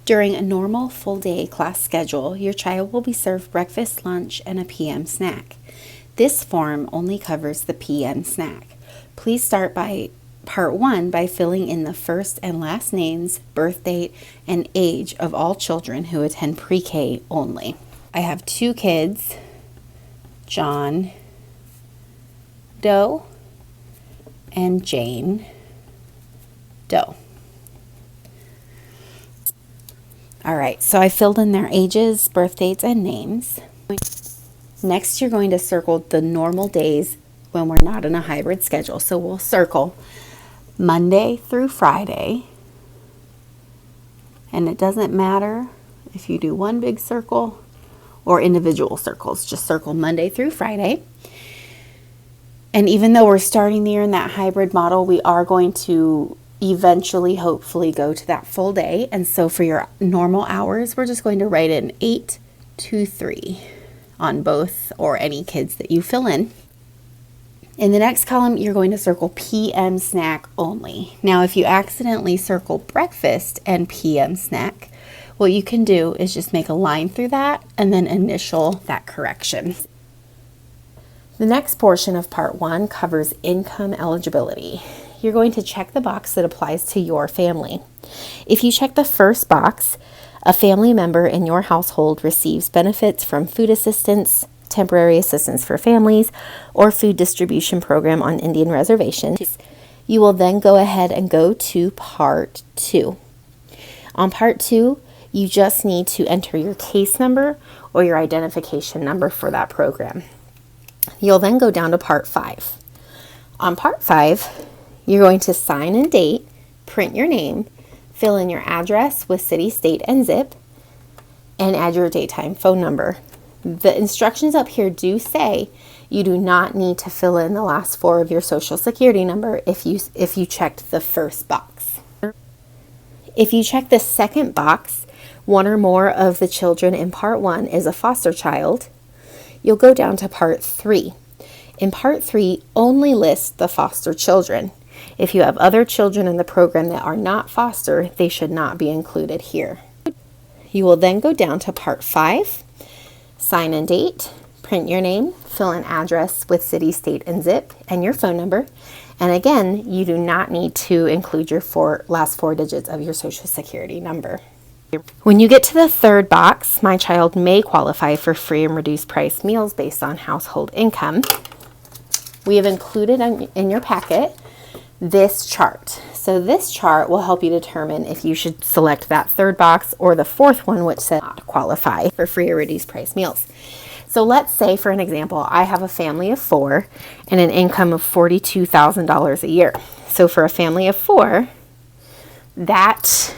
During a normal full-day class schedule, your child will be served breakfast, lunch, and a PM snack. This form only covers the PM snack. Please start by Part 1 by filling in the first and last names, birth date, and age of all children who attend pre-K only. I have 2 kids, John Doe and Jane Doe. All right, so I filled in their ages, birth dates, and names. Next, you're going to circle the normal days when we're not in a hybrid schedule. So we'll circle Monday through Friday. And it doesn't matter if you do one big circle or individual circles. Just circle Monday through Friday. And even though we're starting the year in that hybrid model, we are going to eventually, hopefully, go to that full day. And so for your normal hours, we're just going to write in 8 to 3 on both or any kids that you fill in. In the next column, you're going to circle PM snack only. Now, if you accidentally circle breakfast and PM snack, what you can do is just make a line through that and then initial that correction. The next portion of Part 1 covers income eligibility. You're going to check the box that applies to your family. If you check the first box, a family member in your household receives benefits from food assistance, temporary assistance for families, or food distribution program on Indian reservations. You will then go ahead and go to Part 2. On Part 2, you just need to enter your case number or your identification number for that program. You'll then go down to Part 5. On Part 5, you're going to sign and date, print your name, fill in your address with city, state, and zip, and add your daytime phone number. The instructions up here do say you do not need to fill in the last 4 of your social security number if you checked the first box. If you check the second box, one or more of the children in Part 1 is a foster child, you'll go down to Part 3. In Part 3, only list the foster children. If you have other children in the program that are not foster, they should not be included here. You will then go down to Part 5, sign and date, print your name, fill in address with city, state, and zip, and your phone number. And again, you do not need to include your last 4 digits of your social security number. When you get to the third box, my child may qualify for free and reduced price meals based on household income. We have included in your packet this chart. So this chart will help you determine if you should select that third box or the fourth one, which says not qualify for free or reduced price meals. So let's say, for an example, I have a family of 4 and an income of $42,000 a year. So for a family of 4, that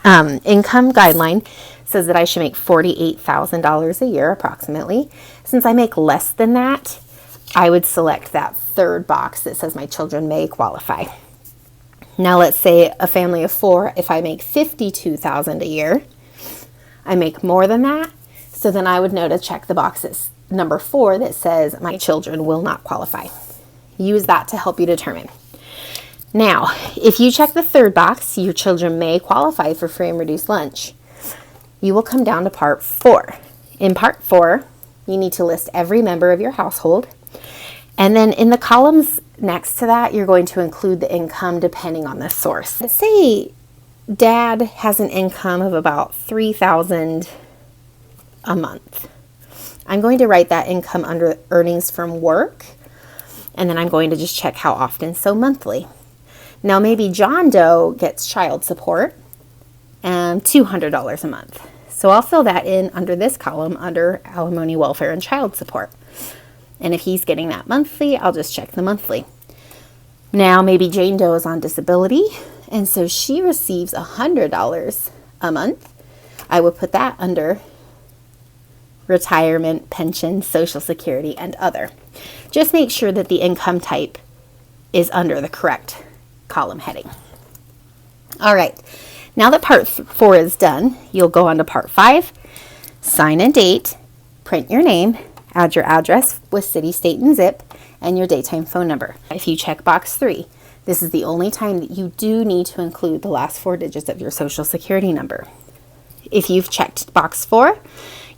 income guideline says that I should make $48,000 a year approximately. Since I make less than that, I would select that third box that says my children may qualify. Now let's say a family of 4, if I make $52,000 a year, I make more than that, so then I would know to check the boxes number 4 that says my children will not qualify. Use that to help you determine. Now, if you check the third box, your children may qualify for free and reduced lunch. You will come down to Part 4. In Part 4, you need to list every member of your household. And then in the columns next to that, you're going to include the income depending on the source. Let's say Dad has an income of about $3,000 a month. I'm going to write that income under earnings from work, and then I'm going to just check how often, so monthly. Now maybe John Doe gets child support and $200 a month. So I'll fill that in under this column under alimony, welfare, and child support. And if he's getting that monthly, I'll just check the monthly. Now maybe Jane Doe is on disability, and so she receives $100 a month. I would put that under retirement, pension, social security, and other. Just make sure that the income type is under the correct column heading. All right, now that Part 4 is done, you'll go on to Part 5, sign and date, print your name, add your address with city, state, and zip, and your daytime phone number. If you check box 3, this is the only time that you do need to include the last 4 digits of your social security number. If you've checked box 4,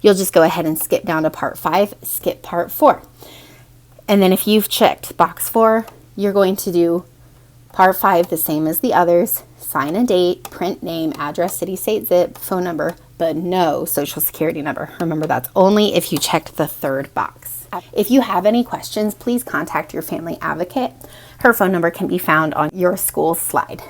you'll just go ahead and skip down to part 5, skip part 4. And then if you've checked box 4, you're going to do part 5 the same as the others. Sign a date, print name, address, city, state, zip, phone number, but no social security number. Remember, that's only if you checked the 3rd box. If you have any questions, please contact your family advocate. Her phone number can be found on your school's slide.